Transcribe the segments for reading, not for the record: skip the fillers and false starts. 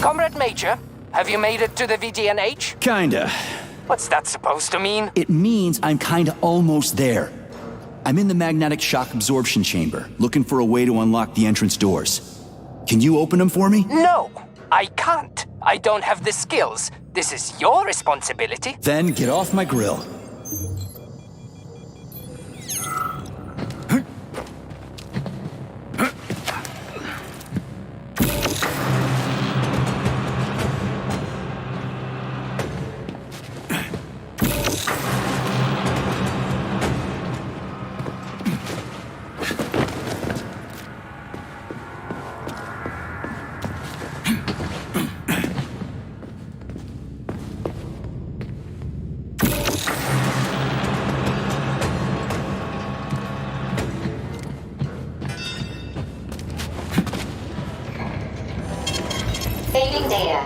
Comrade Major, have you made it to the VDNH? Kinda. What's that supposed to mean? It means I'm kinda almost there. I'm in the magnetic shock absorption chamber, looking for a way to unlock the entrance doors. Can you open them for me? No, I can't. I don't have the skills. This is your responsibility. Then get off my grill. Saving data.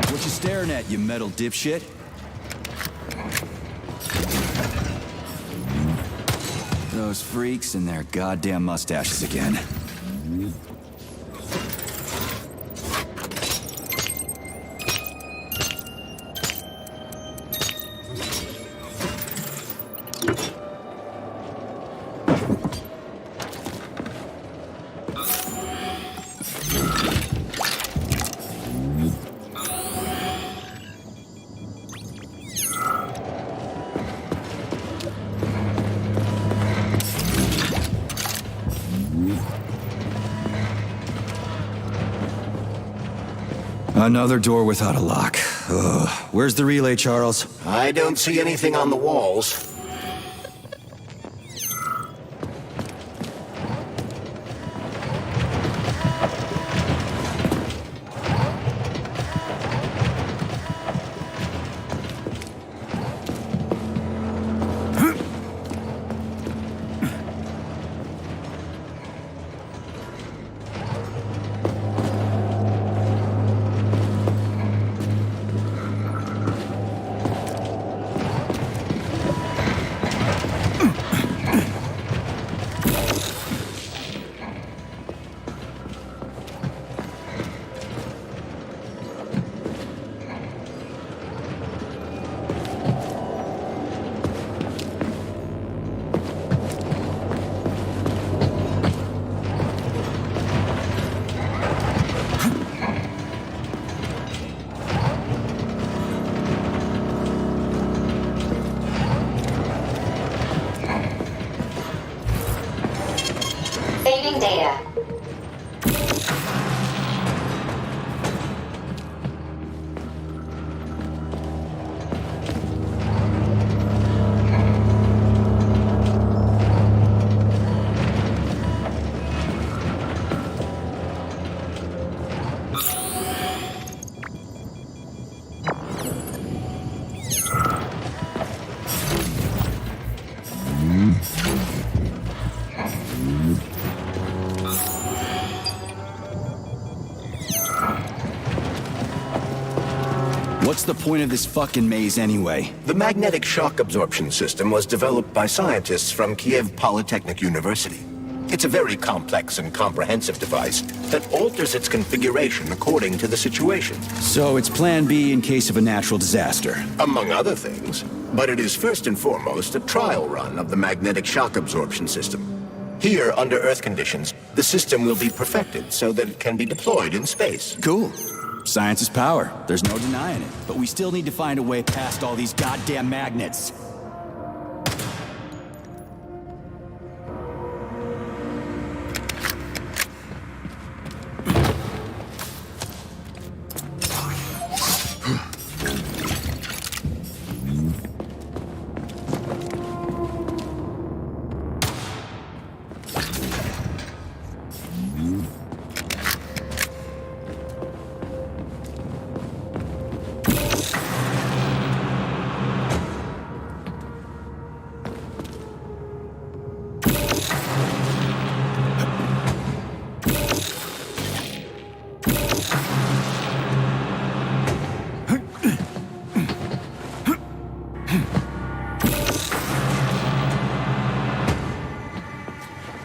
What you staring at, you metal dipshit? Those freaks and their goddamn mustaches again. Another door without a lock. Ugh. Where's the relay, Charles? I don't see anything on the walls. Saving data. What's the point of this fucking maze anyway? The magnetic shock absorption system was developed by scientists from Kiev Polytechnic University. It's a very complex and comprehensive device that alters its configuration according to the situation. So it's plan B in case of a natural disaster. Among other things. But it is first and foremost a trial run of the magnetic shock absorption system. Here, under Earth conditions, the system will be perfected so that it can be deployed in space. Cool. Science is power. There's no denying it. But we still need to find a way past all these goddamn magnets.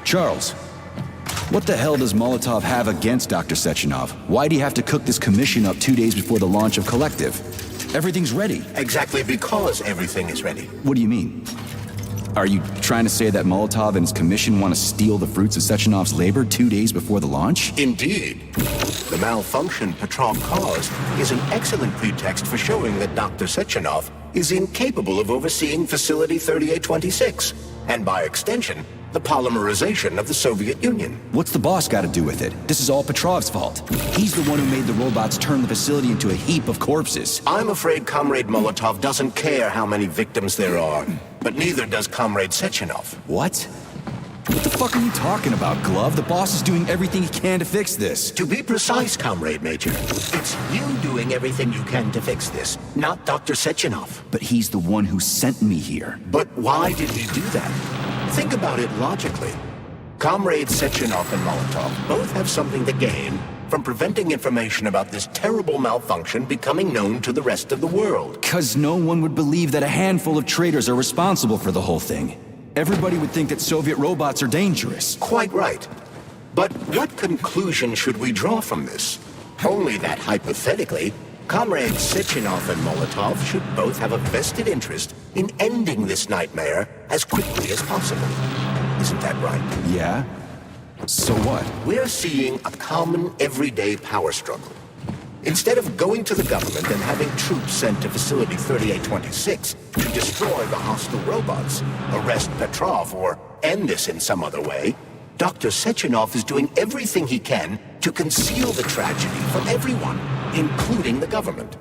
Charles, What the hell does Molotov have against Dr. Sechenov? Why'd he have to cook this commission up 2 days before the launch of Collective? Everything's ready. Exactly because everything is ready. What do you mean? Are you trying to say that Molotov and his commission want to steal the fruits of Sechenov's labor 2 days before the launch? Indeed. The malfunction Petrov caused is an excellent pretext for showing that Dr. Sechenov is incapable of overseeing Facility 3826, and by extension, the polymerization of the Soviet Union. What's the boss got to do with it? This is all Petrov's fault. He's the one who made the robots turn the facility into a heap of corpses. I'm afraid Comrade Molotov doesn't care how many victims there are, but neither does Comrade Sechenov. What? What the fuck are you talking about, Glove? The boss is doing everything he can to fix this. To be precise, Comrade Major, it's you doing everything you can to fix this, not Dr. Sechenov. But he's the one who sent me here. But why did he do that? Think about it logically. Comrades Sechenov and Molotov both have something to gain from preventing information about this terrible malfunction becoming known to the rest of the world. 'Cause no one would believe that a handful of traitors are responsible for the whole thing. Everybody would think that Soviet robots are dangerous. Quite right. But what conclusion should we draw from this? Only that hypothetically, Comrades Sechenov and Molotov should both have a vested interest in ending this nightmare as quickly as possible. Isn't that right? Yeah? So what? We're seeing a common everyday power struggle. Instead of going to the government and having troops sent to Facility 3826 to destroy the hostile robots, arrest Petrov, or end this in some other way, Dr. Sechenov is doing everything he can to conceal the tragedy from everyone, including the government.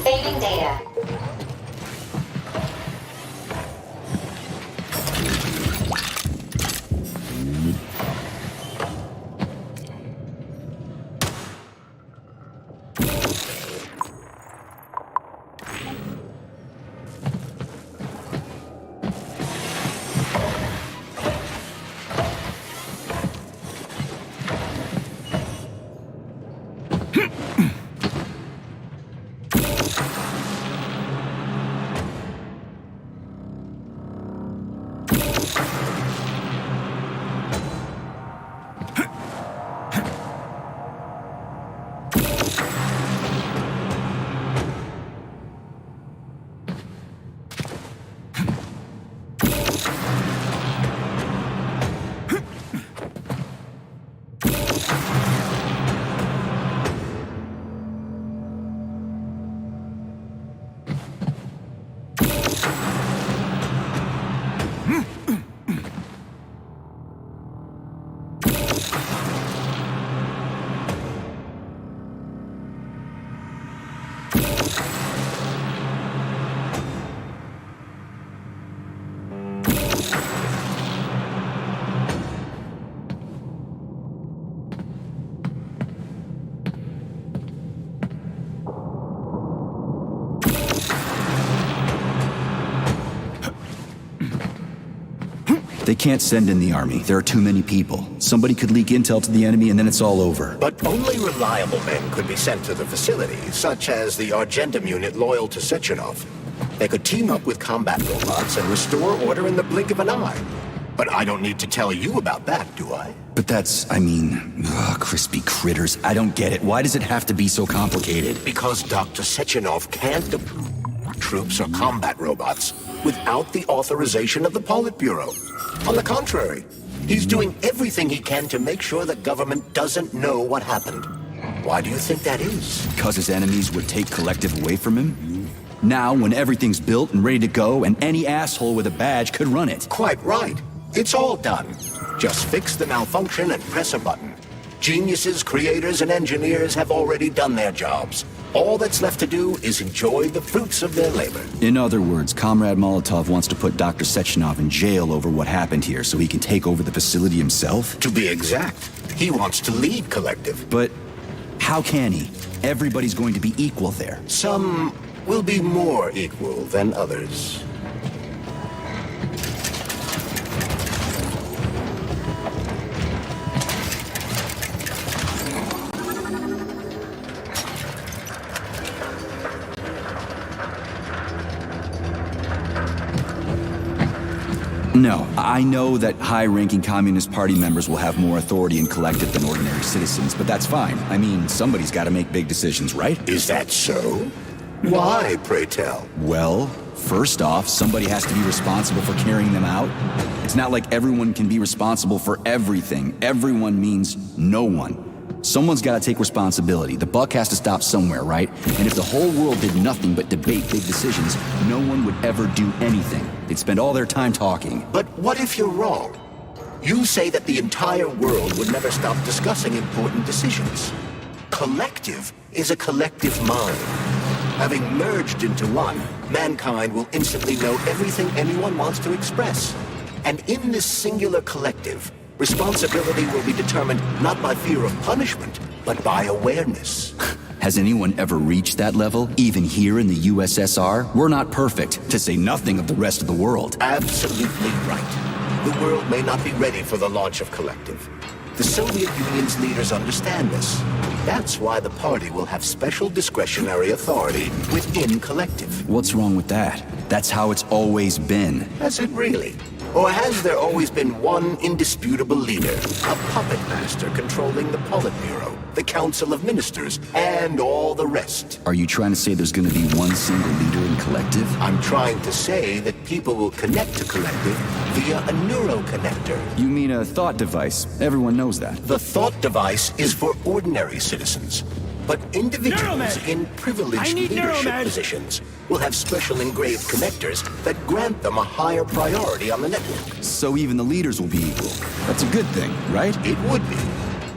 Saving data. They can't send in the army. There are too many people. Somebody could leak intel to the enemy and then it's all over. But only reliable men could be sent to the facility, such as the Argentum unit loyal to Sechenov. They could team up with combat robots and restore order in the blink of an eye. But I don't need to tell you about that, do I? But that's, I mean, crispy critters. I don't get it. Why does it have to be so complicated? Because Dr. Sechenov can't deploy troops or combat robots without the authorization of the Politburo. On the contrary, he's doing everything he can to make sure the government doesn't know what happened. Why do you think that is? Because his enemies would take Collective away from him? Now, when everything's built and ready to go, and any asshole with a badge could run it. Quite right. It's all done. Just fix the malfunction and press a button. Geniuses, creators, and engineers have already done their jobs. All that's left to do is enjoy the fruits of their labor. In other words, Comrade Molotov wants to put Dr. Sechenov in jail over what happened here so he can take over the facility himself? To be exact, he wants to lead Collective. But how can he? Everybody's going to be equal there. Some will be more equal than others. No, I know that high-ranking Communist Party members will have more authority in Collective than ordinary citizens, but that's fine. I mean, somebody's got to make big decisions, right? Is that so? Why, pray tell? Well, first off, somebody has to be responsible for carrying them out. It's not like everyone can be responsible for everything. Everyone means no one. Someone's got to take responsibility. The buck has to stop somewhere, right? And if the whole world did nothing but debate big decisions, no one would ever do anything. They'd spend all their time talking. But what if you're wrong? You say that the entire world would never stop discussing important decisions. Collective is a collective mind. Having merged into one, mankind will instantly know everything anyone wants to express. And in this singular collective, responsibility will be determined not by fear of punishment, but by awareness. Has anyone ever reached that level, even here in the USSR? We're not perfect, to say nothing of the rest of the world. Absolutely right. The world may not be ready for the launch of Collective. The Soviet Union's leaders understand this. That's why the party will have special discretionary authority within Collective. What's wrong with that? That's how it's always been. Has it really? Or has there always been one indisputable leader, a puppet master controlling the Politburo, the Council of Ministers, and all the rest? Are you trying to say there's going to be one single leader in Collective? I'm trying to say that people will connect to Collective via a neuroconnector. You mean a thought device? Everyone knows that. The thought device is for ordinary citizens, but individuals in privileged leadership positions will have special engraved connectors that grant them a higher priority on the network. So even the leaders will be equal. That's a good thing, right? It would be.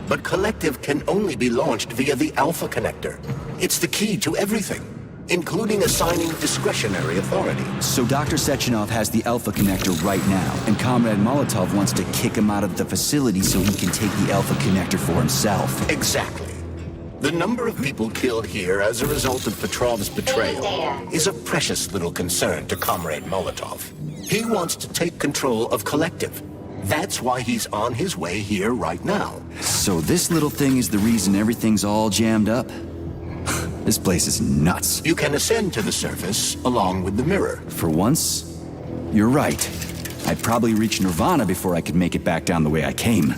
But Collective can only be launched via the Alpha Connector. It's the key to everything, including assigning discretionary authority. So Dr. Sechenov has the Alpha Connector right now, and Comrade Molotov wants to kick him out of the facility so he can take the Alpha Connector for himself. Exactly. The number of people killed here as a result of Petrov's betrayal is a precious little concern to Comrade Molotov. He wants to take control of Collective. That's why he's on his way here right now. So this little thing is the reason everything's all jammed up? This place is nuts. You can ascend to the surface along with the mirror. For once, you're right. I'd probably reach Nirvana before I could make it back down the way I came.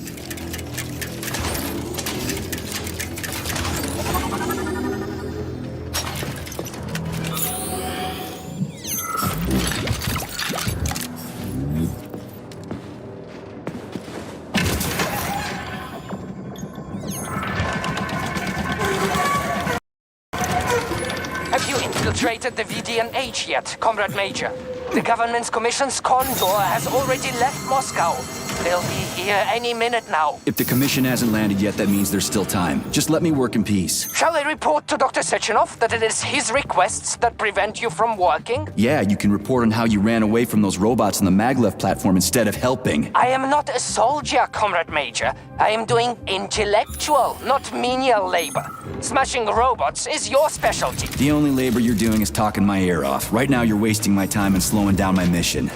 Have you infiltrated the VDNH yet, Comrade Major? The government's commission's Condor has already left Moscow. They'll be here any minute now. If the commission hasn't landed yet, that means there's still time. Just let me work in peace. Shall I report to Dr. Sechenov that it is his requests that prevent you from working? Yeah, you can report on how you ran away from those robots on the Maglev platform instead of helping. I am not a soldier, Comrade Major. I am doing intellectual, not menial labor. Smashing robots is your specialty. The only labor you're doing is talking my ear off. Right now you're wasting my time and slowing down my mission.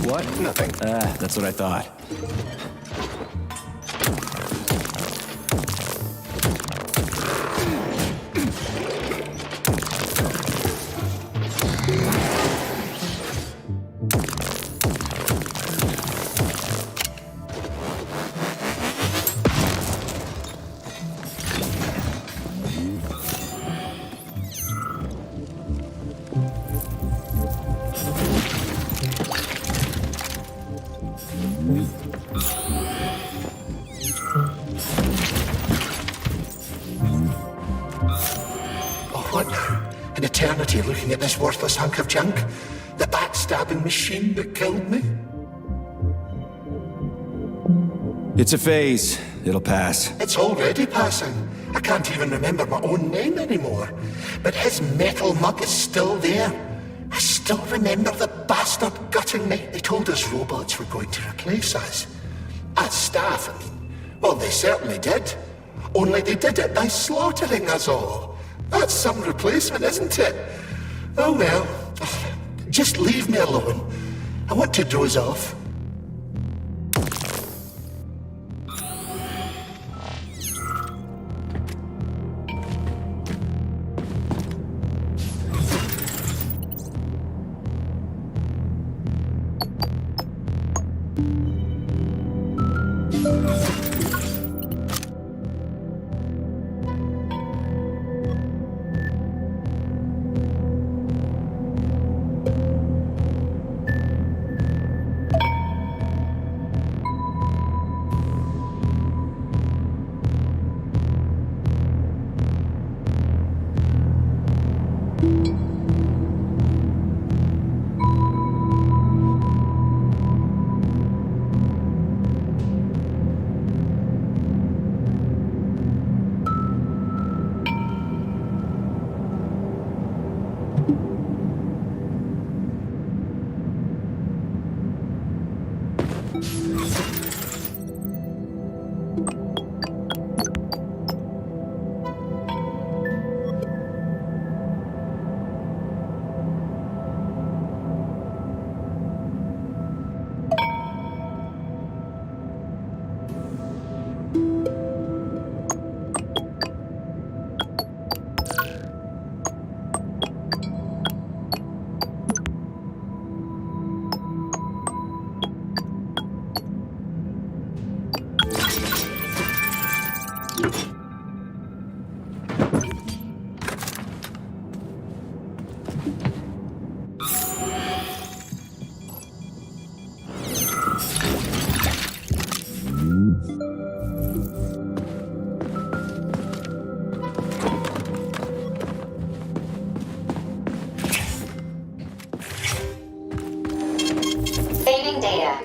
What? Nothing. That's what I thought. what now? An eternity looking at this worthless hunk of junk? The backstabbing machine that killed me? It's a phase. It'll pass. It's already passing. I can't even remember my own name anymore. But his metal mug is still there. I still remember the bastard gutting me. They told us robots were going to replace us. As staff, I mean. Well, they certainly did. Only they did it by slaughtering us all. That's some replacement, isn't it? Oh well. Just leave me alone. I want to doze off. Saving data.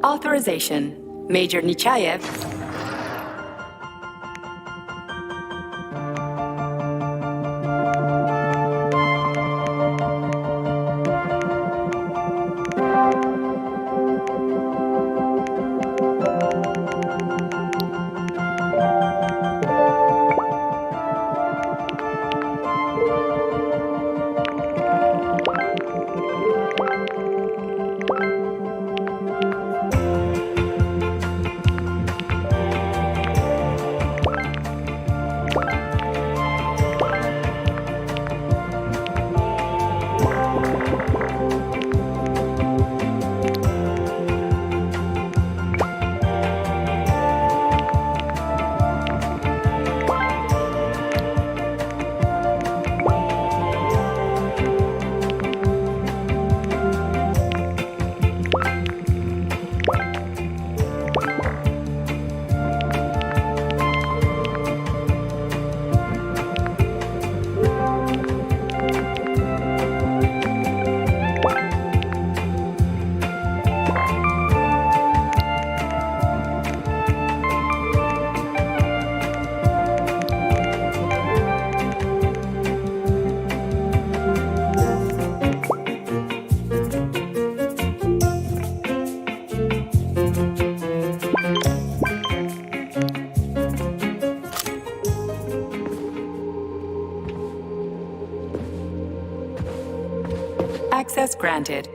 Authorization. Major Nechayev. Access granted.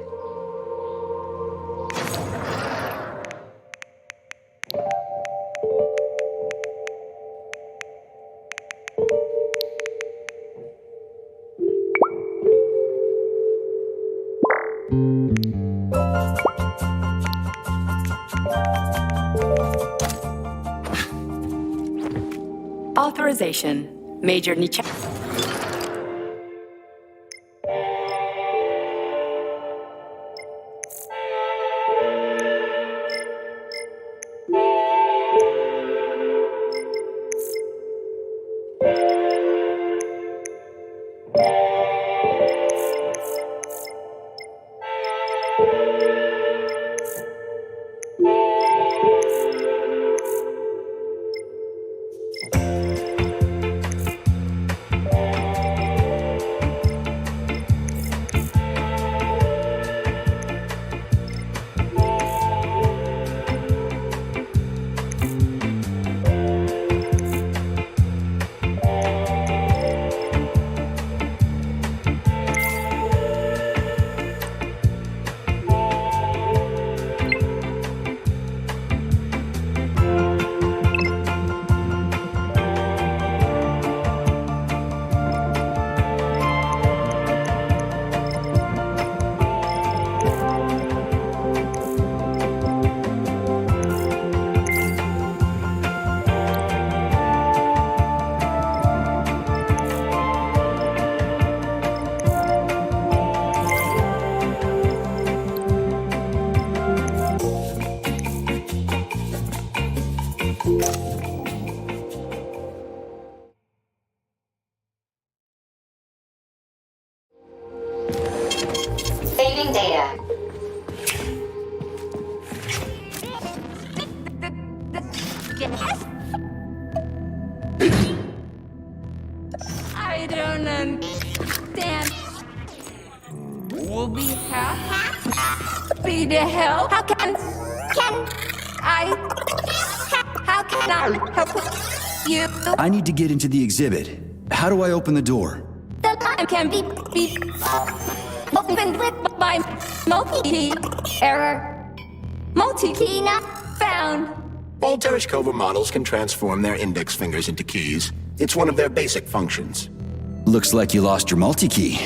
Authorization. Major Nechayev. Obtaining data. I don't understand. We'll be happy to help. How can I help you? I need to get into the exhibit. How do I open the door? The time can be opened with my multi-key error. Multi-key not found. All Tereshkova models can transform their index fingers into keys. It's one of their basic functions. Looks like you lost your multi-key.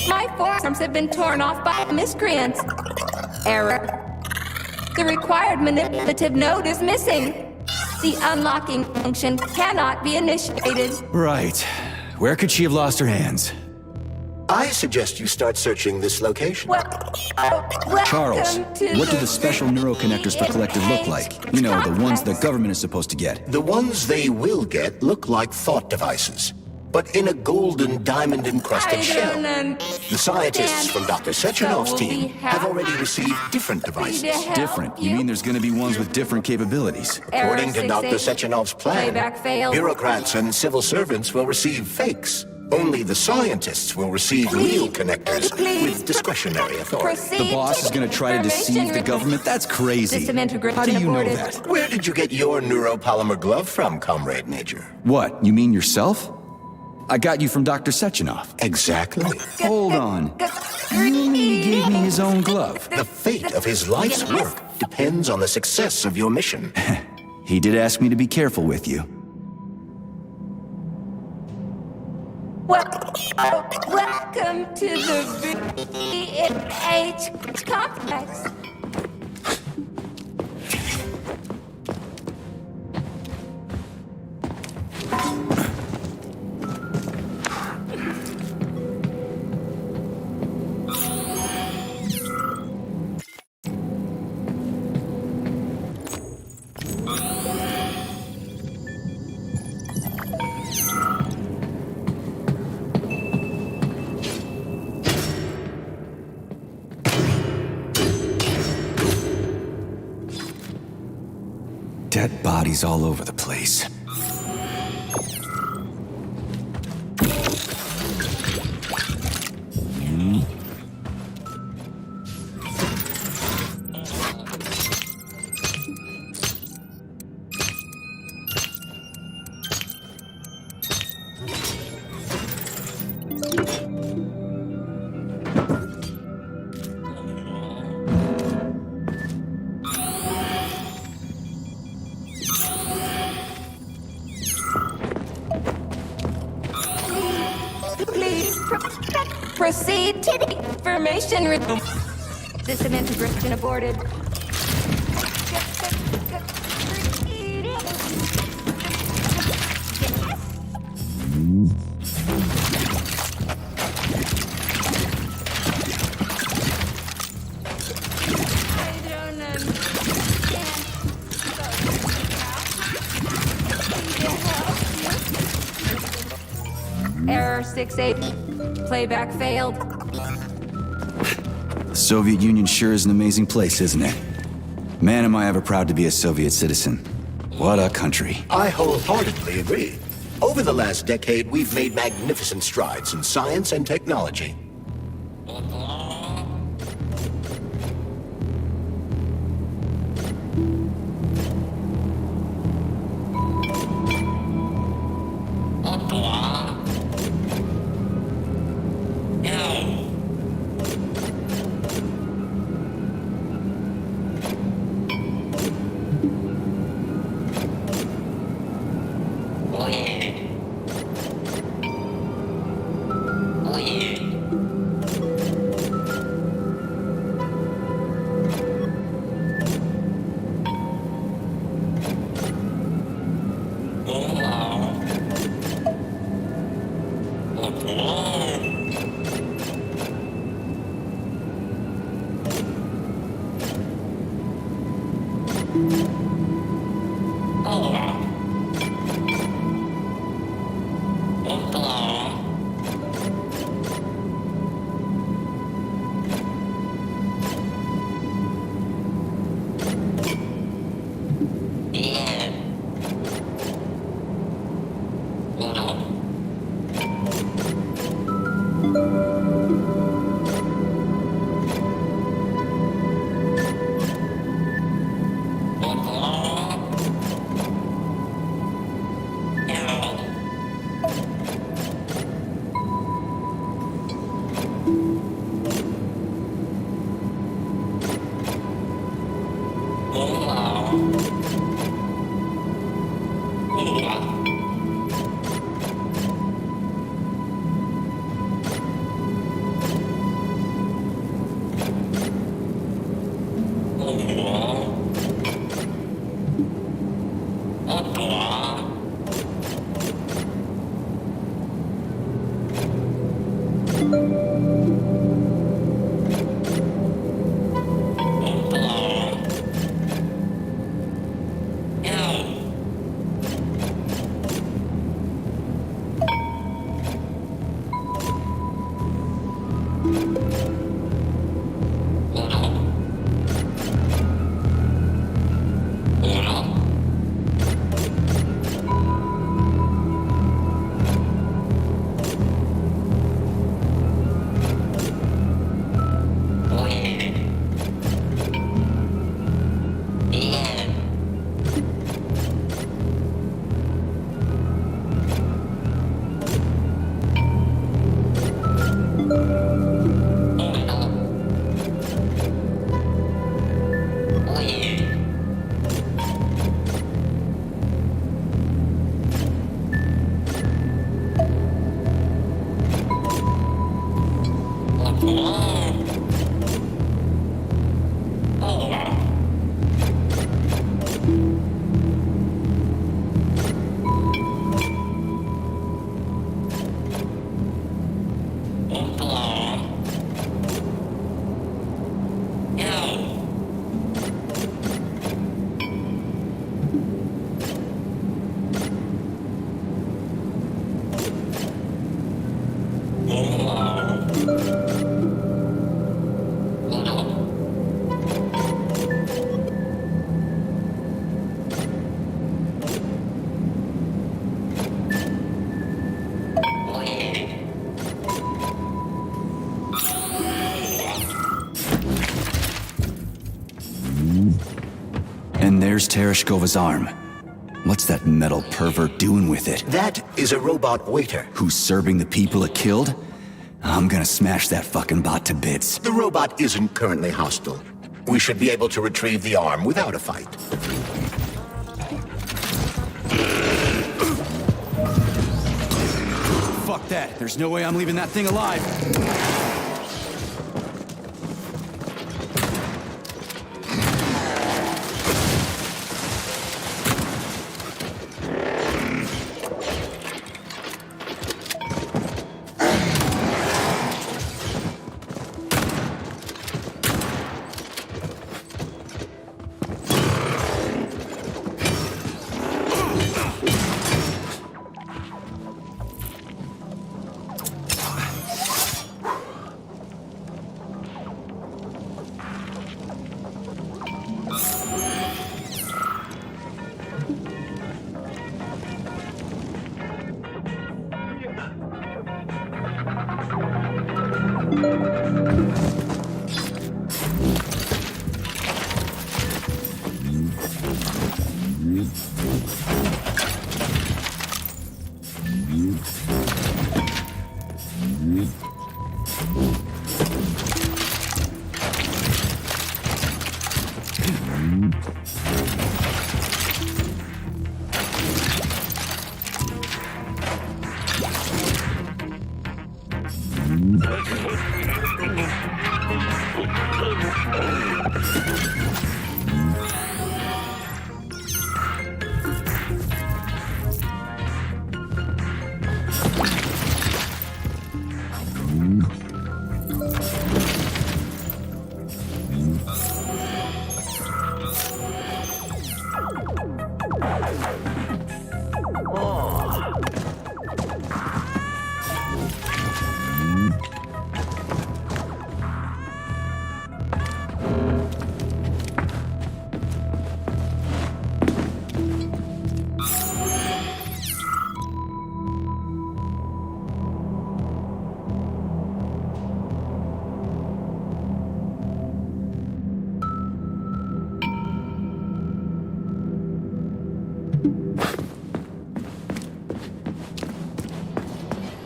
My forearms have been torn off by miscreants. Error. The required manipulative node is missing. The unlocking function cannot be initiated. Right. Where could she have lost her hands? I suggest you start searching this location. Charles, what do the special neuroconnectors for Collective look like? You know, the ones the government is supposed to get. The ones they will get look like thought devices, but in a golden diamond-encrusted shell. The scientists from Dr. Sechenov's team have already received different devices. Different? You mean there's gonna be ones with different capabilities? According to Dr. Sechenov's plan, Playback failed. bureaucrats and civil servants will receive fakes. Only the scientists will receive real connectors with discretionary authority. The boss is gonna try to deceive the government? That's crazy. System integration How do you know aborted. that? Where did you get your neuropolymer glove from, Comrade Major? What, you mean yourself? I got you from Dr. Sechenov. Exactly. Hold on. You mean he gave me his own glove? The fate of his life's work depends on the success of your mission. He did ask me to be careful with you. Welcome to the VH complex. Dead bodies all over the place. Please proceed to the information room. System integration aborted. Error 68. Playback failed. The Soviet Union sure is an amazing place, isn't it? Man, am I ever proud to be a Soviet citizen. What a country. I wholeheartedly agree. Over the last decade, we've made magnificent strides in science and technology. And there's Tereshkova's arm. What's that metal pervert doing with it? That is a robot waiter. Who's serving the people it killed? I'm gonna smash that fucking bot to bits. The robot isn't currently hostile. We should be able to retrieve the arm without a fight. Fuck that. There's no way I'm leaving that thing alive.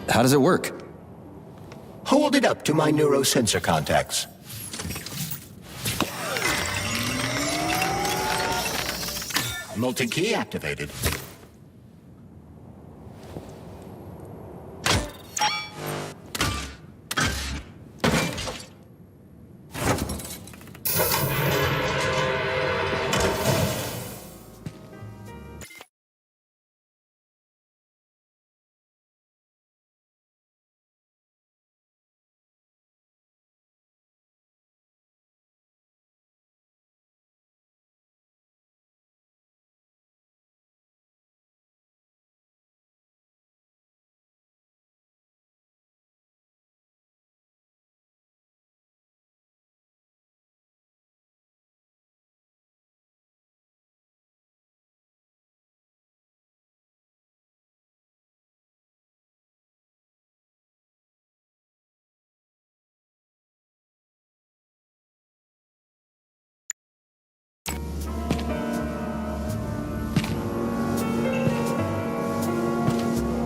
How does it work? Hold it up to my neurosensor contacts. Multi-key activated.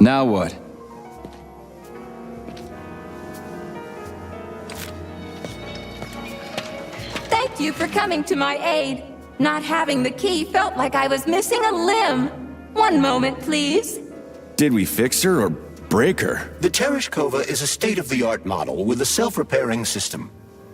Now what? Thank you for coming to my aid. Not having the key felt like I was missing a limb. One moment, please. Did we fix her or break her? The Tereshkova is a state-of-the-art model with a self-repairing system.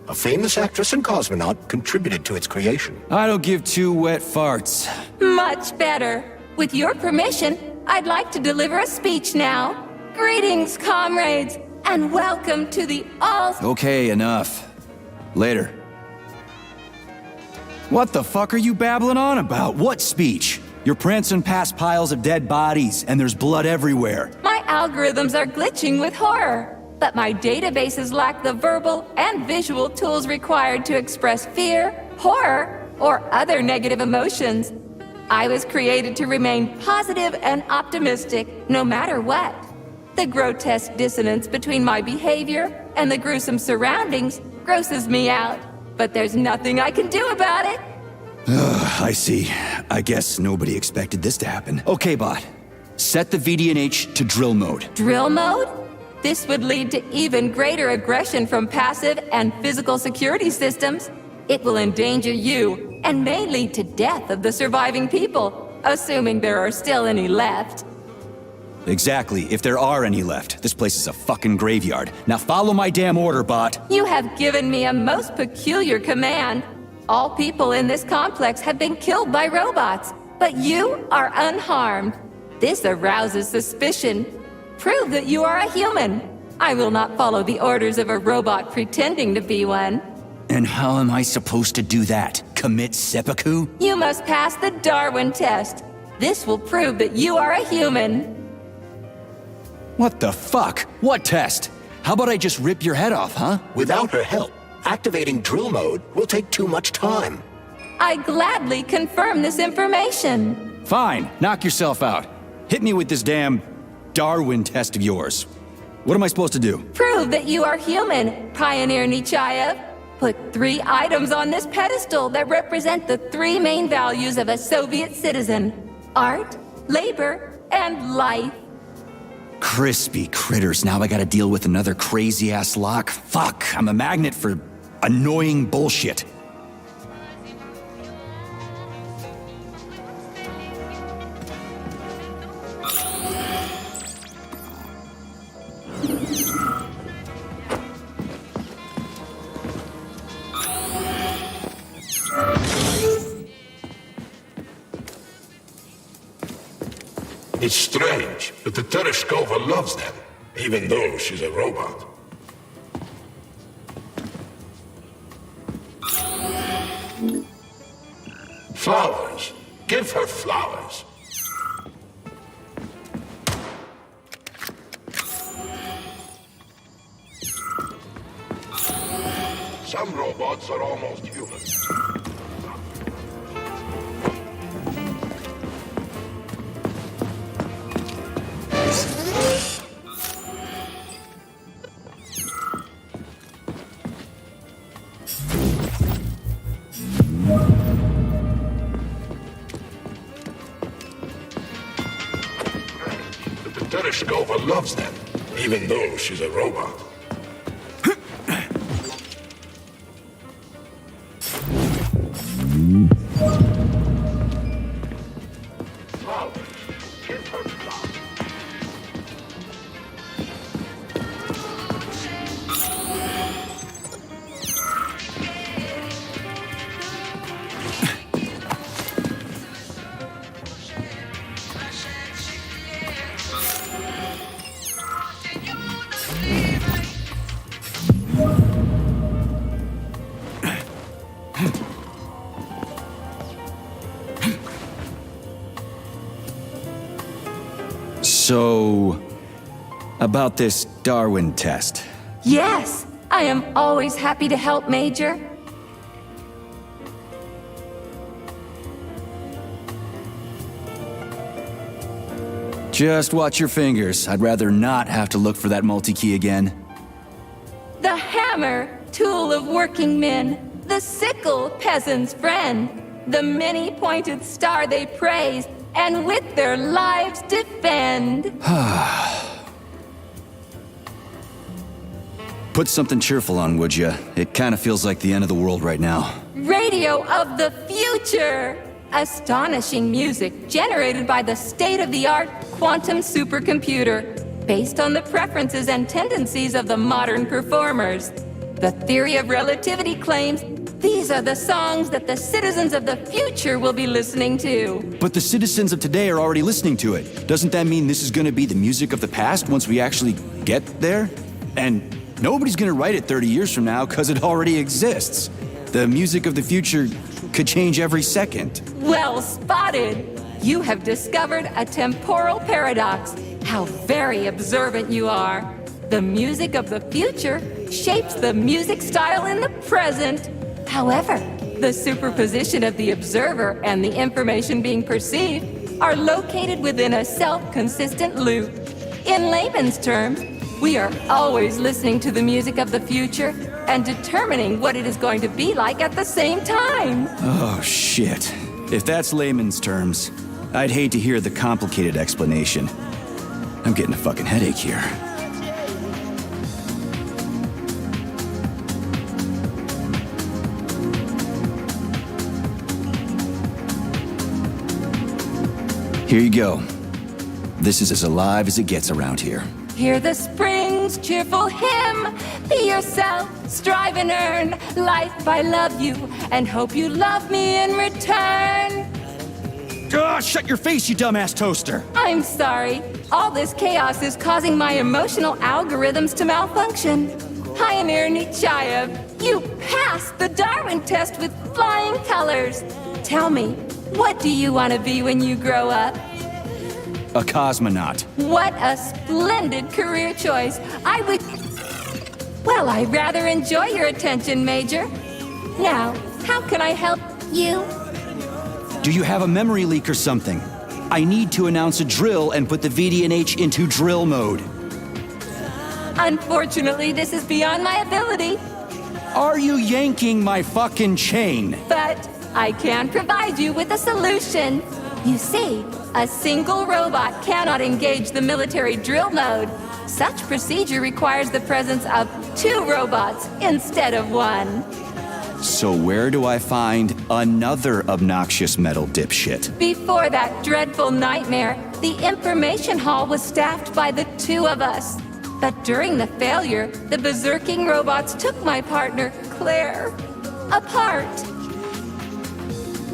A famous actress and cosmonaut contributed to its creation. I don't give two wet farts. Much better. With your permission, I'd like to deliver a speech now. Greetings, comrades, and welcome to the all... Okay, enough. Later. What the fuck are you babbling on about? What speech? You're prancing past piles of dead bodies, and there's blood everywhere. My algorithms are glitching with horror, but my databases lack the verbal and visual tools required to express fear, horror, or other negative emotions. I was created to remain positive and optimistic, no matter what. The grotesque dissonance between my behavior and the gruesome surroundings grosses me out, but there's nothing I can do about it. I see. I guess nobody expected this to happen. Okay, bot. Set the VDNH to drill mode. Drill mode? This would lead to even greater aggression from passive and physical security systems. It will endanger you, and may lead to death of the surviving people, assuming there are still any left. Exactly, if there are any left. This place is a fucking graveyard. Now follow my damn order, bot. You have given me a most peculiar command. All people in this complex have been killed by robots, but you are unharmed. This arouses suspicion. Prove that you are a human. I will not follow the orders of a robot pretending to be one. And how am I supposed to do that? Commit seppuku? You must pass the Darwin test. This will prove that you are a human. What the fuck? What test? How about I just rip your head off, huh? Without her help, activating drill mode will take too much time. I gladly confirm this information. Fine, knock yourself out. Hit me with this damn Darwin test of yours. What am I supposed to do? Prove that you are human, Pioneer Nechayev. Put 3 items on this pedestal that represent the 3 main values of a Soviet citizen: art, labor, and life. Crispy critters, now I gotta deal with another crazy-ass lock? Fuck, I'm a magnet for annoying bullshit. It's strange, but the Tereshkova loves them, even though she's a robot. Flowers. Give her flowers. Some robots are almost human. But the Tereshkova loves them, even though she's a robot. So, about this Darwin test. Yes, I am always happy to help, Major. Just watch your fingers. I'd rather not have to look for that multi-key again. The hammer, tool of working men. The sickle, peasant's friend. The many-pointed star they praise, and with their lives defend. Put something cheerful on, would ya? It kind of feels like the end of the world right now. Radio of the future! Astonishing music generated by the state-of-the-art quantum supercomputer, based on the preferences and tendencies of the modern performers. The theory of relativity claims these are the songs that the citizens of the future will be listening to. But the citizens of today are already listening to it. Doesn't that mean this is gonna be the music of the past once we actually get there? And nobody's gonna write it 30 years from now, because it already exists. The music of the future could change every second. Well spotted! You have discovered a temporal paradox. How very observant you are. The music of the future shapes the music style in the present. However, the superposition of the observer and the information being perceived are located within a self-consistent loop. In layman's terms, we are always listening to the music of the future and determining what it is going to be like at the same time. Oh, shit. If that's layman's terms, I'd hate to hear the complicated explanation. I'm getting a fucking headache here. Here you go. This is as alive as it gets around here. Hear the spring's cheerful hymn. Be yourself, strive and earn. Life, I love you, and hope you love me in return. Shut your face, you dumbass toaster! I'm sorry. All this chaos is causing my emotional algorithms to malfunction. Pioneer Nechayev, you passed the Darwin test with flying colors. Tell me, what do you want to be when you grow up? A cosmonaut. What a splendid career choice. Well, I rather enjoy your attention, Major. Now, how can I help you? Do you have a memory leak or something? I need to announce a drill and put the VDNH into drill mode. Unfortunately, this is beyond my ability, Are you yanking my fucking chain? but I can provide you with a solution. You see, a single robot cannot engage the military drill mode. Such procedure requires the presence of 2 robots instead of 1. So where do I find another obnoxious metal dipshit? Before that dreadful nightmare, the information hall was staffed by the 2 of us. But during the failure, the berserking robots took my partner, Claire, apart.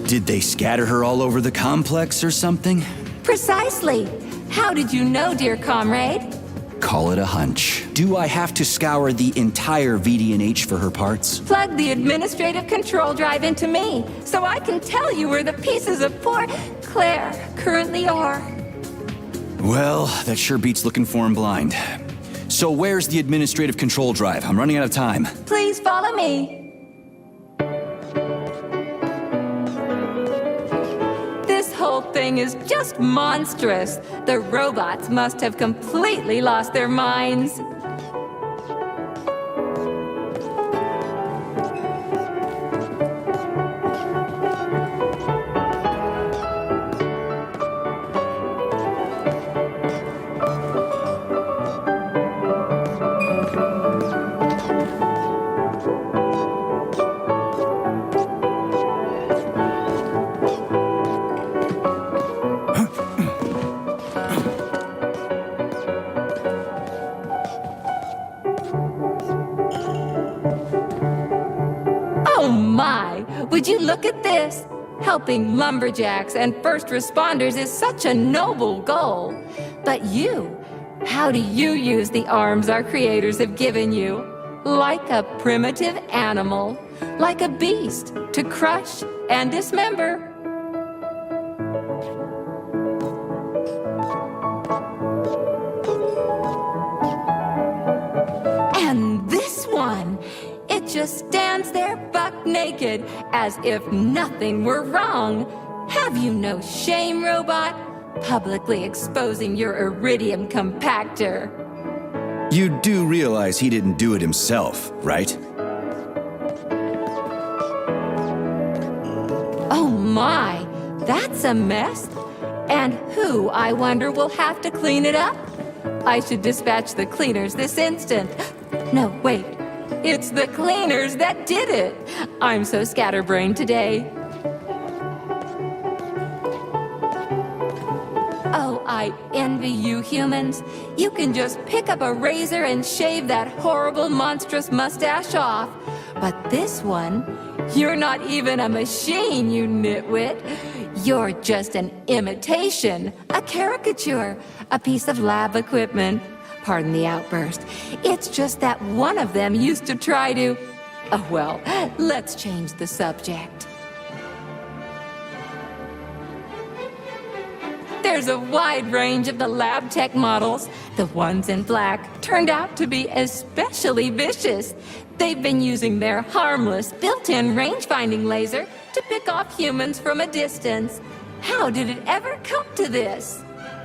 Did they scatter her all over the complex or something? Precisely. How did you know, dear comrade? Call it a hunch. Do I have to scour the entire VDNH for her parts? Plug the administrative control drive into me, so I can tell you where the pieces of poor Claire currently are. Well, that sure beats looking for him blind. So where's the administrative control drive? I'm running out of time. Please follow me. This whole thing is just monstrous. The robots must have completely lost their minds. Would you look at this? Helping lumberjacks and first responders is such a noble goal. But you, how do you use the arms our creators have given you? Like a primitive animal, like a beast, to crush and dismember. And this one, it just stands there buck naked, as if nothing were wrong. Have you no shame, robot? Publicly exposing your iridium compactor. You do realize he didn't do it himself, right? Oh my, that's a mess. And who, I wonder, will have to clean it up? I should dispatch the cleaners this instant. No, wait. It's the cleaners that did it. I'm so scatterbrained today. Oh, I envy you humans. You can just pick up a razor and shave that horrible, monstrous mustache off. But this one, you're not even a machine, you nitwit. You're just an imitation, a caricature, a piece of lab equipment. Pardon the outburst. It's just that one of them used to try to... Oh, well, let's change the subject. There's a wide range of the lab tech models. The ones in black turned out to be especially vicious. They've been using their harmless, built-in range-finding laser to pick off humans from a distance. How did it ever come to this?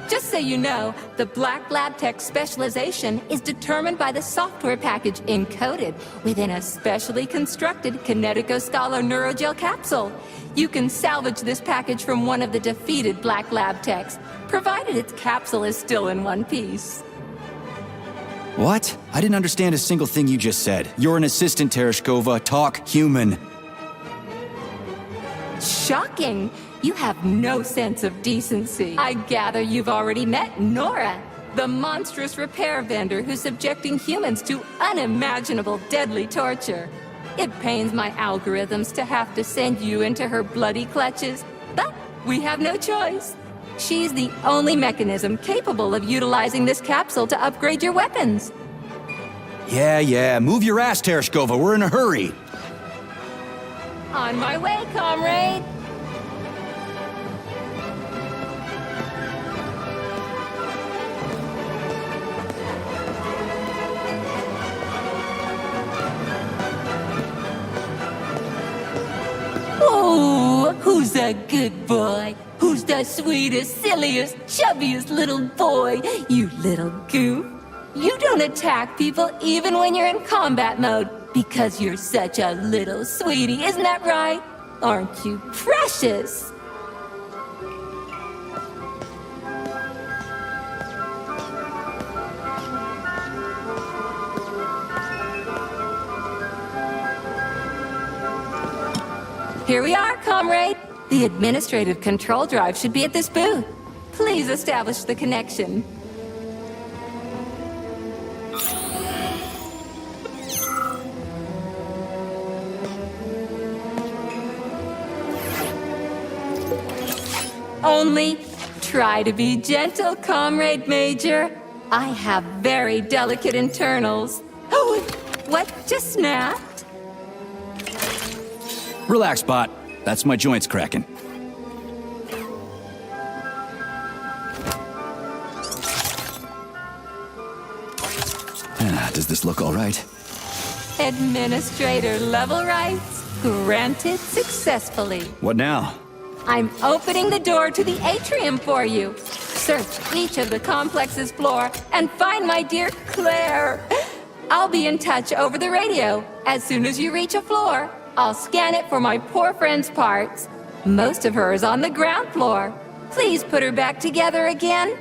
Just so you know, the Black Lab Tech specialization is determined by the software package encoded within a specially constructed Kinetico Scala Neurogel capsule. You can salvage this package from one of the defeated Black Lab Techs, provided its capsule is still in one piece. What? I didn't understand a single thing you just said. You're an assistant, Tereshkova. Talk human. Shocking! You have no sense of decency. I gather you've already met Nora, the monstrous repair vendor who's subjecting humans to unimaginable deadly torture. It pains my algorithms to have to send you into her bloody clutches, but we have no choice. She's the only mechanism capable of utilizing this capsule to upgrade your weapons. Yeah, move your ass, Tereshkova. We're in a hurry. On my way, comrade. Oh, who's a good boy? Who's the sweetest, silliest, chubbiest little boy? You little goof. You don't attack people even when you're in combat mode because you're such a little sweetie, isn't that right? Aren't you precious? Here we are, comrade. The administrative control drive should be at this booth. Please establish the connection. Only try to be gentle, Comrade Major. I have very delicate internals. Oh, what just snapped? Relax, bot. That's my joints cracking. Does this look all right? Administrator level rights granted successfully. What now? I'm opening the door to the atrium for you. Search each of the complex's floor and find my dear Claire. I'll be in touch over the radio. As soon as you reach a floor, I'll scan it for my poor friend's parts. Most of her is on the ground floor. Please put her back together again.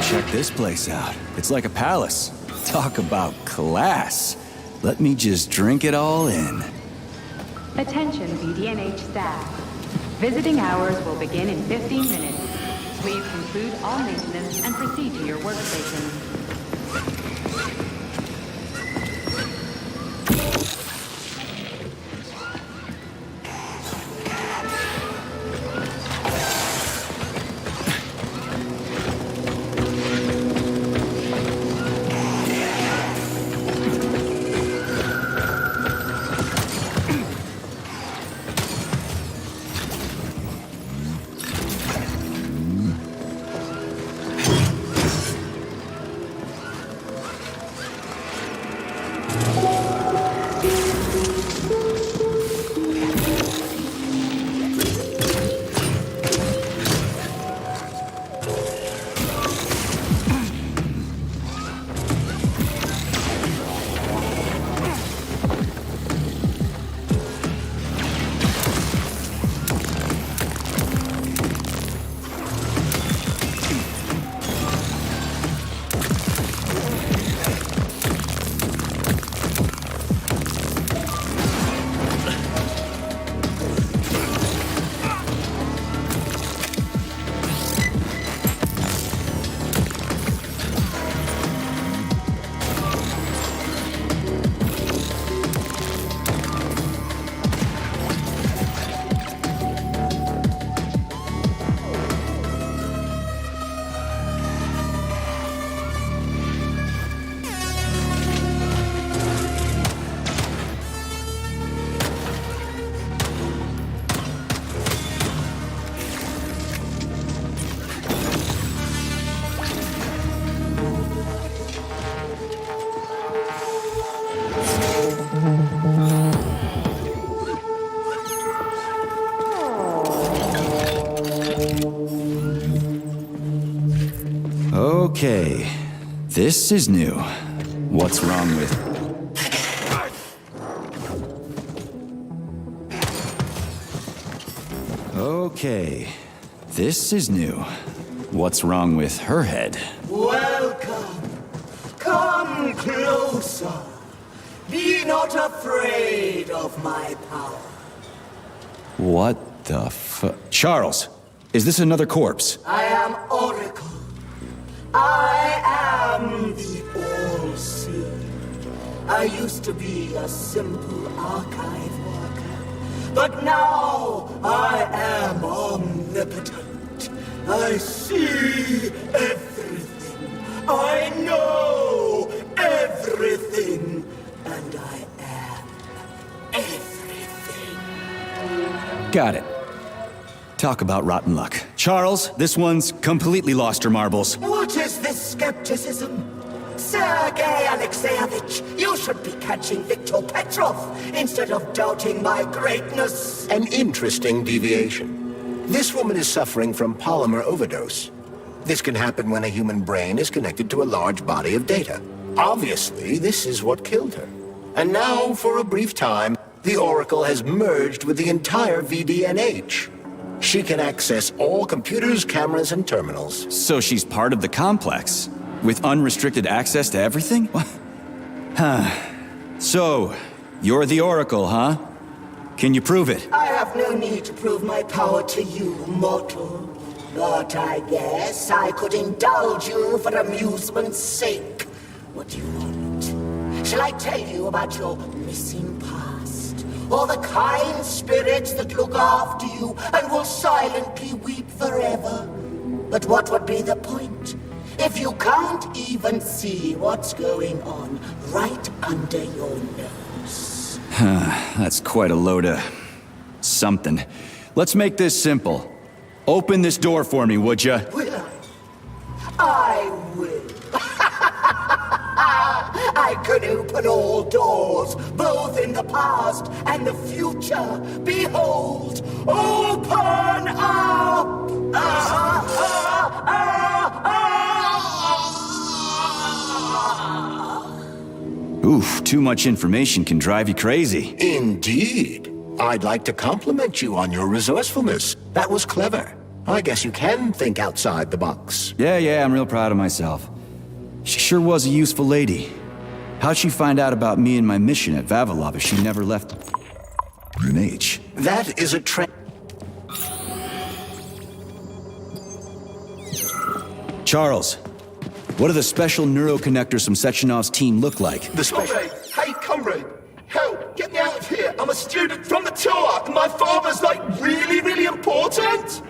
Check this place out. It's like a palace. Talk about class. Let me just drink it all in. Attention BDNH staff. Visiting hours will begin in 15 minutes. Please conclude all maintenance and proceed to your workstations. Okay, this is new. What's wrong with... Okay, this is new. What's wrong with her head? Welcome. Come closer. Be not afraid of my power. What the Charles, is this another corpse? I am Oracle. I am the All-Seeing. I used to be a simple archive worker, but now I am omnipotent. I see everything. I know everything. And I am everything. Got it. Talk about rotten luck. Charles, this one's completely lost her marbles. What is this skepticism? Sergei Alexeyevich, you should be catching Viktor Petrov instead of doubting my greatness. An interesting deviation. This woman is suffering from polymer overdose. This can happen when a human brain is connected to a large body of data. Obviously, this is what killed her. And now, for a brief time, the Oracle has merged with the entire VDNH. She can access all computers, cameras, and terminals. So she's part of the complex, with unrestricted access to everything? So, you're the Oracle, huh? Can you prove it? I have no need to prove my power to you, mortal. But I guess I could indulge you for amusement's sake. What do you want? Shall I tell you about your missing past? Or the kind spirits that look after you and will silently weep forever? But what would be the point if you can't even see what's going on right under your nose? That's quite a load of... something. Let's make this simple. Open this door for me, would ya? Will I? I will. I can open all doors, both in the past and the future. Behold, open up! Oof, too much information can drive you crazy. Indeed. I'd like to compliment you on your resourcefulness. That was clever. I guess you can think outside the box. Yeah, I'm real proud of myself. She sure was a useful lady. How'd she find out about me and my mission at Vavilov if she never left an H? That is a Charles, what do the special neuroconnectors from Sechenov's team look like? The special... Comrade! Hey, comrade! Help! Get me out of here! I'm a student from the tour, and my father's, like, really, really important!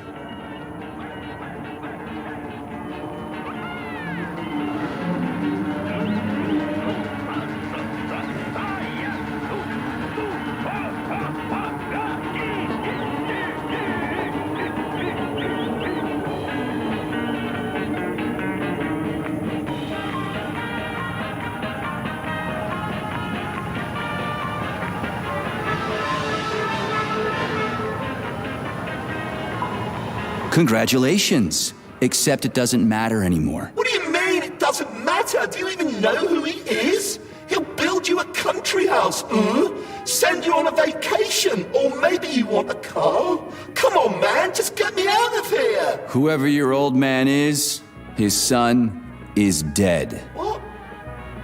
Congratulations. Except it doesn't matter anymore. What do you mean it doesn't matter? Do you even know who he is? He'll build you a country house, send you on a vacation, or maybe you want a car? Come on, man, just get me out of here! Whoever your old man is, his son is dead. What?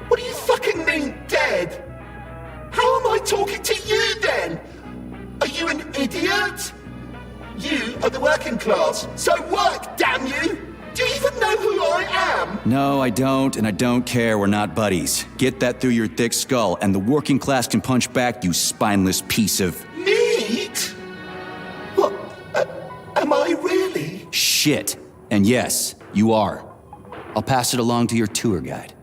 What do you fucking mean, dead? How am I talking to you, then? Are you an idiot? You are the working class, so work, damn you! Do you even know who I am? No, I don't, and I don't care. We're not buddies. Get that through your thick skull, and the working class can punch back, you spineless piece of... Meat? What? Am I really? shit. And yes, you are. I'll pass it along to your tour guide.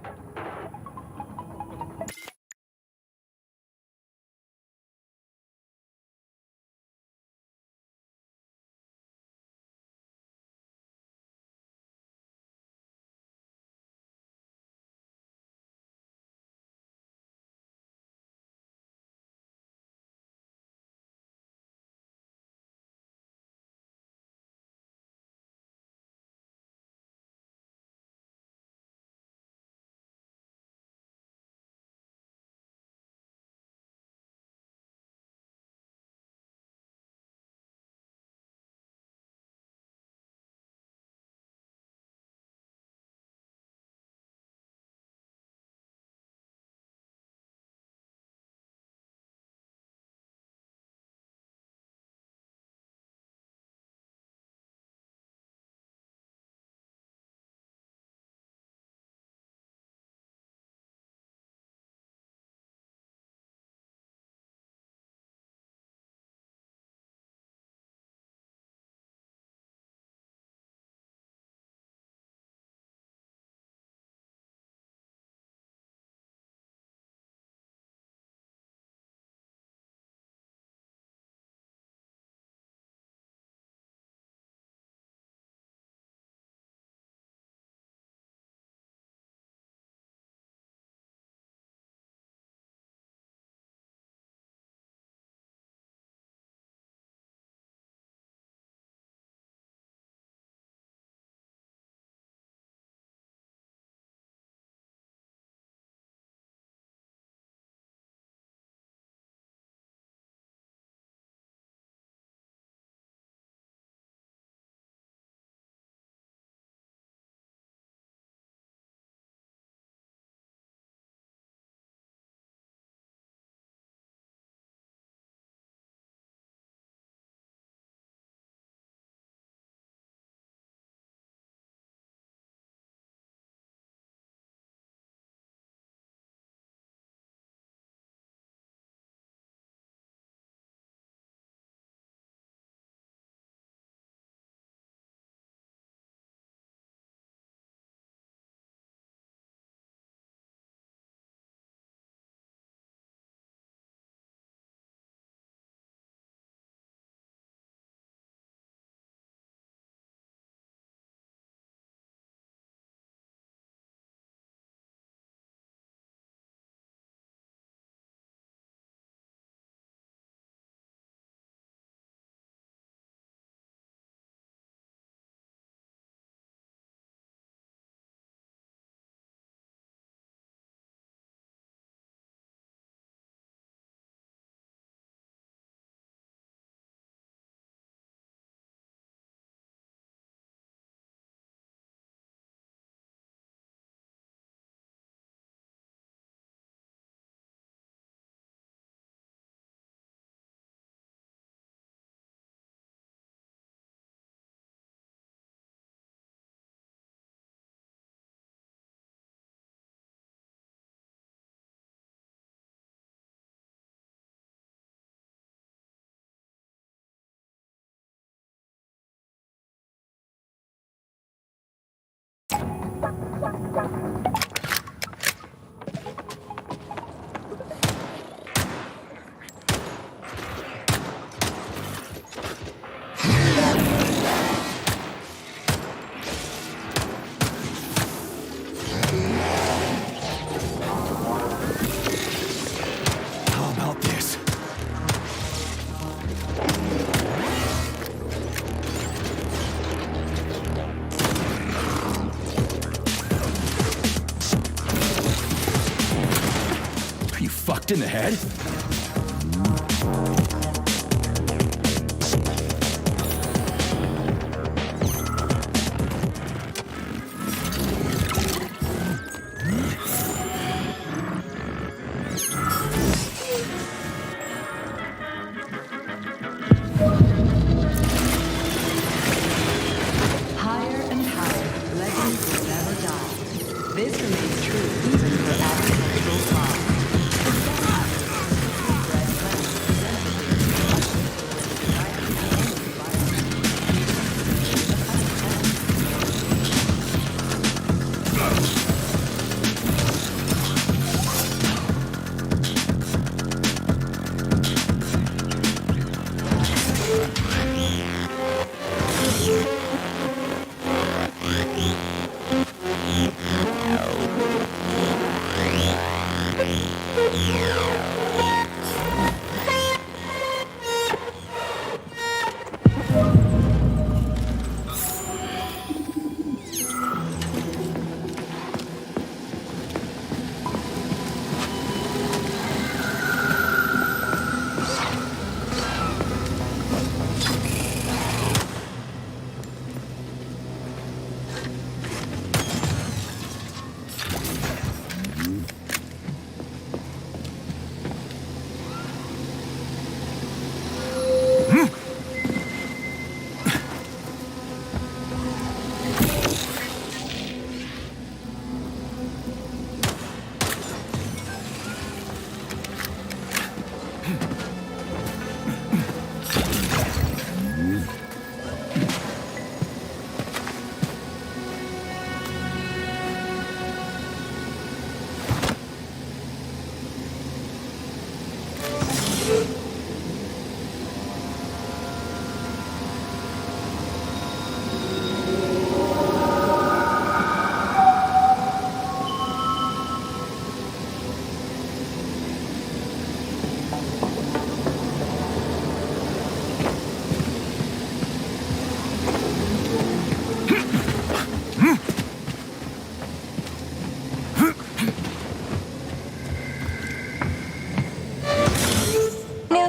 fucked in the head? Higher and higher, legends will never die. This remains true even for agricultural farms.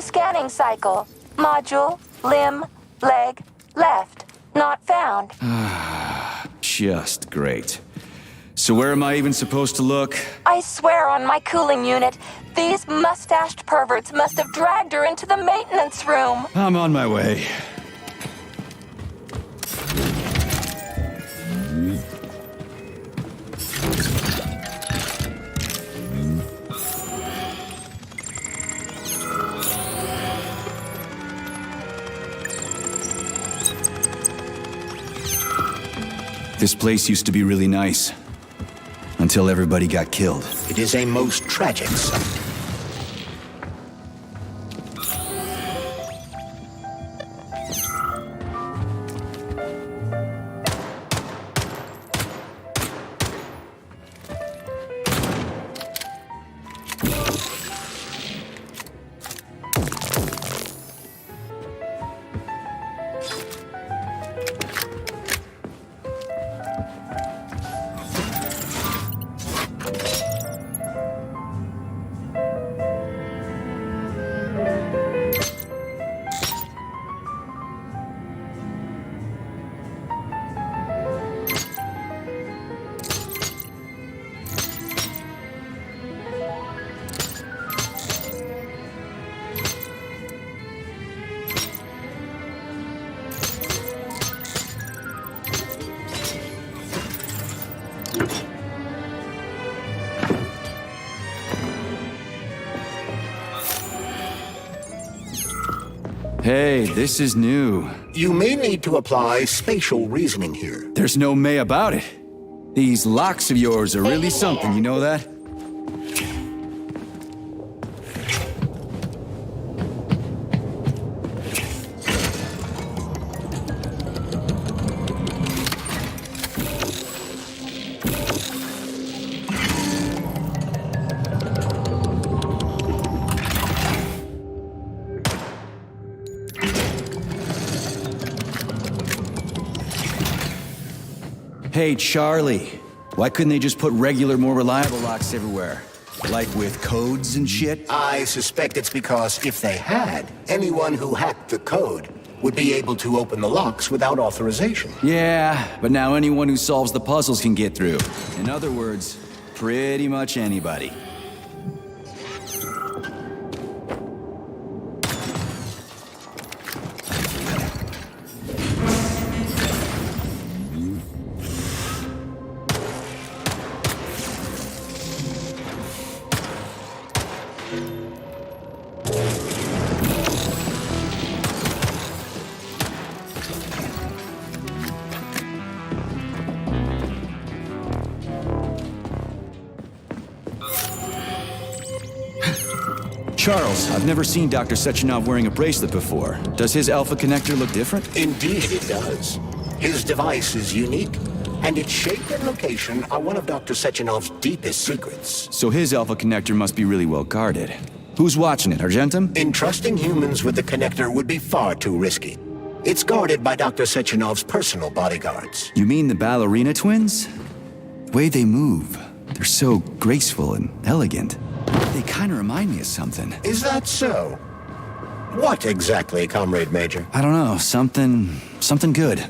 Scanning cycle. Module, limb, leg, left. Not found. Just great. So where am I even supposed to look? I swear on my cooling unit, these mustached perverts must have dragged her into the maintenance room. I'm on my way. This place used to be really nice. Until everybody got killed. It is a most tragic sight. Hey, this is new. You may need to apply spatial reasoning here. There's no may about it. These locks of yours are really something, you know that? Hey, Charlie. Why couldn't they just put regular, more reliable locks everywhere? Like with codes and shit? I suspect it's because if they had, anyone who hacked the code would be able to open the locks without authorization. Yeah, but now anyone who solves the puzzles can get through. In other words, pretty much anybody. Charles, I've never seen Dr. Sechenov wearing a bracelet before. Does his Alpha connector look different? Indeed it does. His device is unique, and its shape and location are one of Dr. Sechenov's deepest secrets. So his Alpha connector must be really well guarded. Who's watching it, Argentum? Entrusting humans with the connector would be far too risky. It's guarded by Dr. Sechenov's personal bodyguards. You mean the ballerina twins? The way they move, they're so graceful and elegant. They kind of remind me of something. Is that so? What exactly, Comrade Major? I don't know, something good.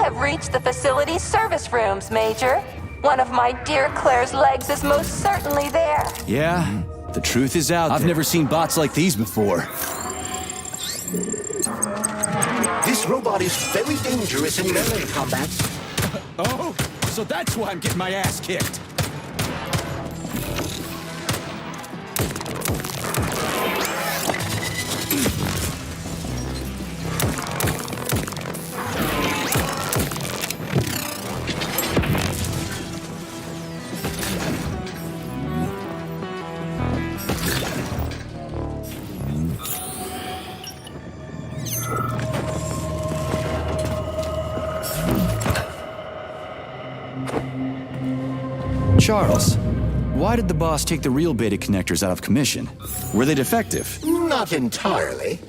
have reached the facility's service rooms, Major. One of my dear Claire's legs is most certainly there. Yeah, the truth is out there. I've never seen bots like these before. This robot is very dangerous in melee combat. Oh, so that's why I'm getting my ass kicked. Charles, why did the boss take the real beta connectors out of commission? Were they defective? Not entirely.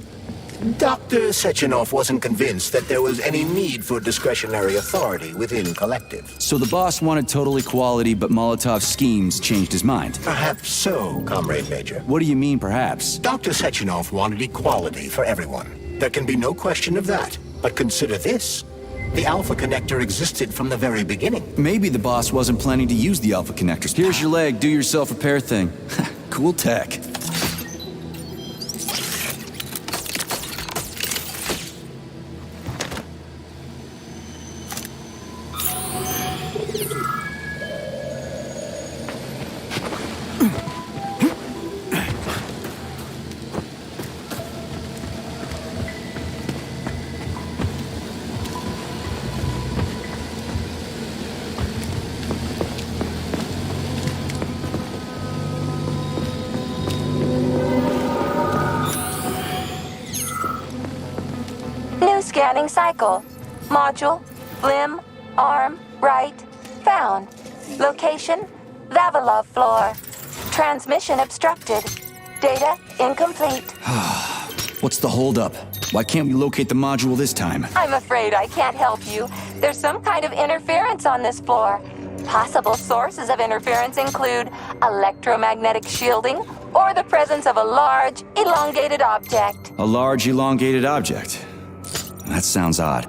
Dr. Sechenov wasn't convinced that there was any need for discretionary authority within Collective. So the boss wanted total equality, but Molotov's schemes changed his mind. Perhaps so, Comrade Major. What do you mean, perhaps? Dr. Sechenov wanted equality for everyone. There can be no question of that. But consider this. The Alpha Connector existed from the very beginning. Maybe the boss wasn't planning to use the Alpha Connectors. Here's your leg, do yourself repair thing. Cool tech. Scanning cycle. Module, limb, arm, right, found. Location, Vavilov floor. Transmission obstructed. Data incomplete. What's the holdup? Why can't we locate the module this time? I'm afraid I can't help you. There's some kind of interference on this floor. Possible sources of interference include electromagnetic shielding or the presence of a large, elongated object. A large, elongated object. That sounds odd.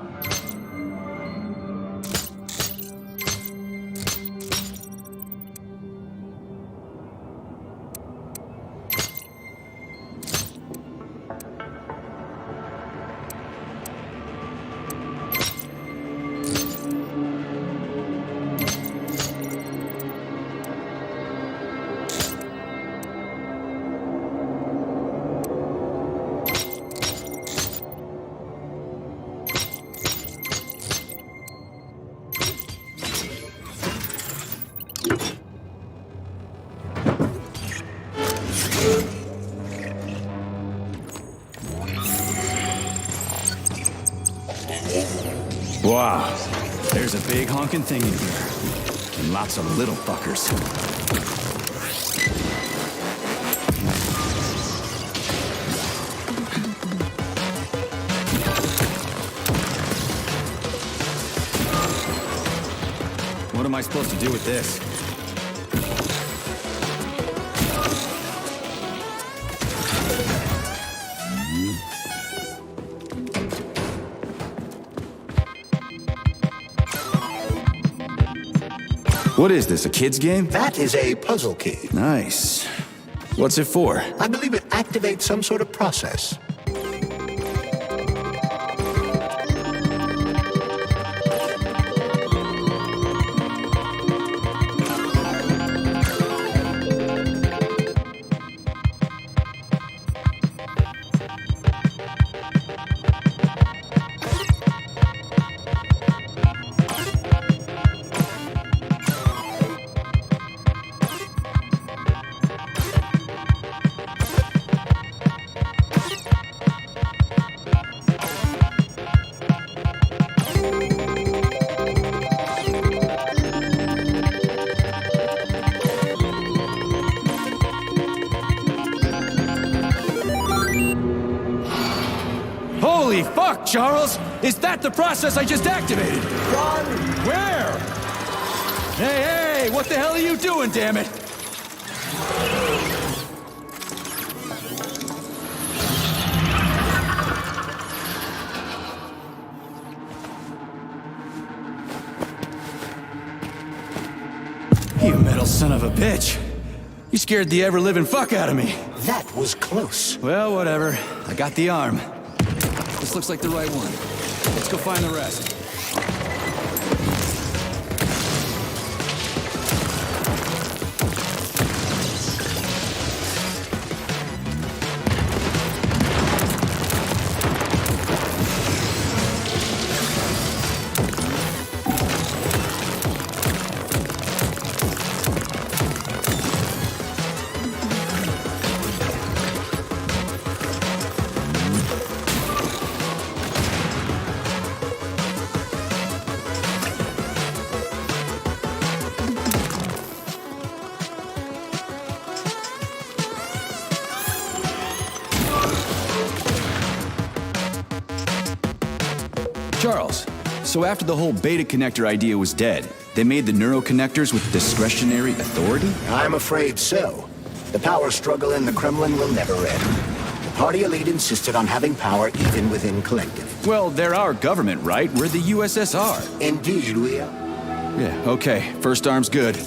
Wow, there's a big honking thing in here. And lots of little fuckers. What am I supposed to do with this? What is this, a kid's game? That is a puzzle key. Nice. What's it for? I believe it activates some sort of process. Holy fuck, Charles! Is that the process I just activated? Run! Where? Hey, hey! What the hell are you doing, damn it? metal son of a bitch. You scared the ever-living fuck out of me. That was close. Well, whatever. I got the arm. This looks like the right one. Let's go find the rest. Charles, so after the whole beta connector idea was dead, they made the neuroconnectors with discretionary authority? I'm afraid so. The power struggle in the Kremlin will never end. The party elite insisted on having power even within Collective. Well, they're our government, right? We're the USSR. Indeed, we are. Yeah, okay. First arm's good.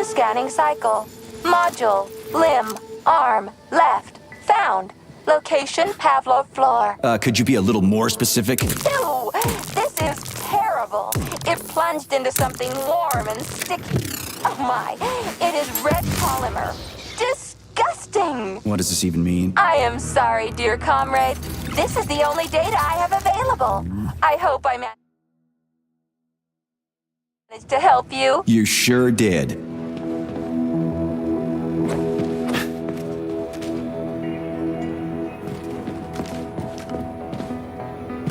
Scanning cycle. Module. Limb. Arm. Left. Found. Location Pavlov floor. Could you be a little more specific? Ew! This is terrible. It plunged into something warm and sticky. Oh my. It is red polymer. Disgusting! What does this even mean? I am sorry, dear comrade. This is the only data I have available. I hope I managed to help you. You sure did.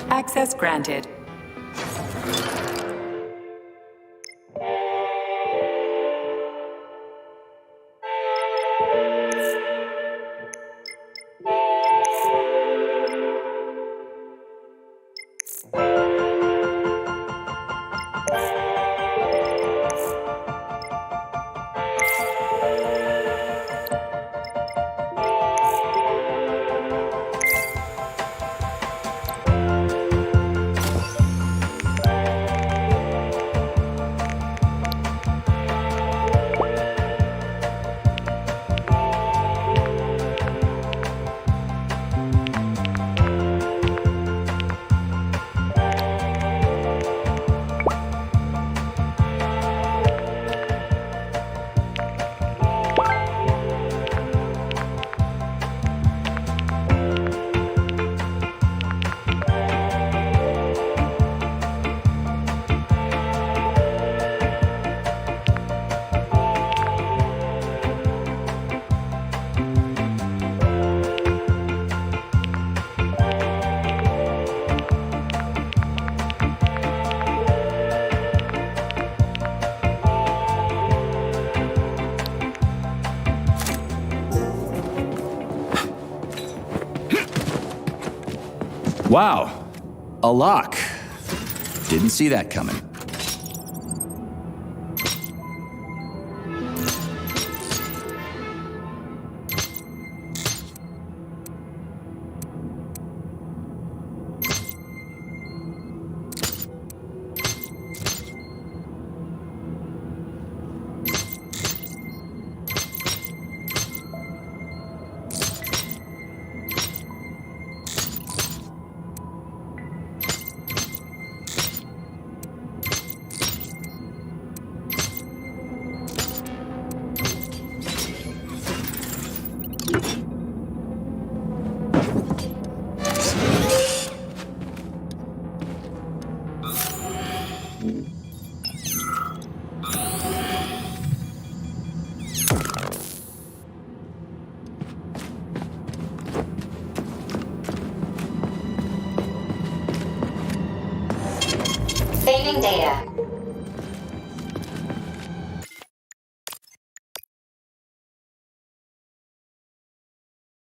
Access granted. Wow, a lock. Didn't see that coming. Saving data.